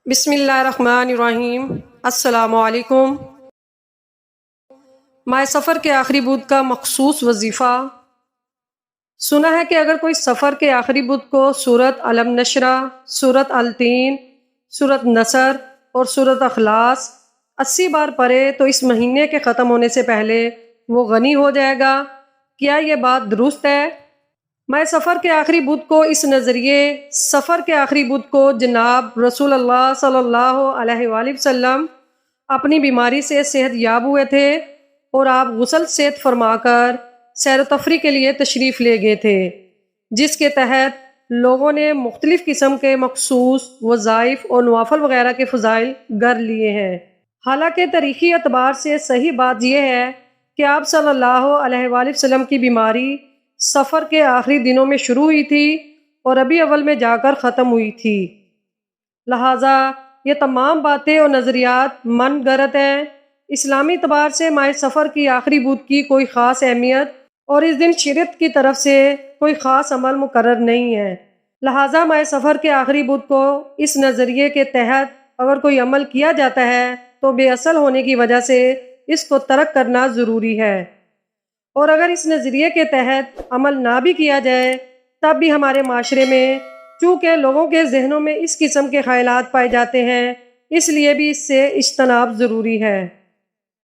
بسم اللہ الرحمن الرحیم۔ السلام علیکم۔ ماہ سفر کے آخری بدھ کا مخصوص وظیفہ۔ سنا ہے کہ اگر کوئی سفر کے آخری بدھ کو سورۃ علم نشرہ، سورۃ التین، سورۃ نصر اور سورۃ اخلاص 80 بار پڑھے تو اس مہینے کے ختم ہونے سے پہلے وہ غنی ہو جائے گا۔ کیا یہ بات درست ہے؟ ماہ سفر کے آخری بدھ کو اس نظریے سفر کے آخری بدھ کو جناب رسول اللہ صلی اللہ علیہ وآلہ وسلم اپنی بیماری سے صحت یاب ہوئے تھے اور آپ غسل صحت فرما کر سیر و تفریح کے لیے تشریف لے گئے تھے، جس کے تحت لوگوں نے مختلف قسم کے مخصوص وظائف اور نوافل وغیرہ کے فضائل گر لیے ہیں۔ حالانکہ تاریخی اعتبار سے صحیح بات یہ ہے کہ آپ صلی اللہ علیہ وآلہ وسلم کی بیماری سفر کے آخری دنوں میں شروع ہوئی تھی اور ربیع اول میں جا کر ختم ہوئی تھی، لہٰذا یہ تمام باتیں اور نظریات من گھڑت ہیں۔ اسلامی اعتبار سے ماہ سفر کی آخری بدھ کی کوئی خاص اہمیت اور اس دن شریعت کی طرف سے کوئی خاص عمل مقرر نہیں ہے، لہٰذا ماہ سفر کے آخری بدھ کو اس نظریے کے تحت اگر کوئی عمل کیا جاتا ہے تو بے اصل ہونے کی وجہ سے اس کو ترک کرنا ضروری ہے، اور اگر اس نظریے کے تحت عمل نہ بھی کیا جائے تب بھی ہمارے معاشرے میں چونکہ لوگوں کے ذہنوں میں اس قسم کے خیالات پائے جاتے ہیں، اس لیے بھی اس سے اجتناب ضروری ہے۔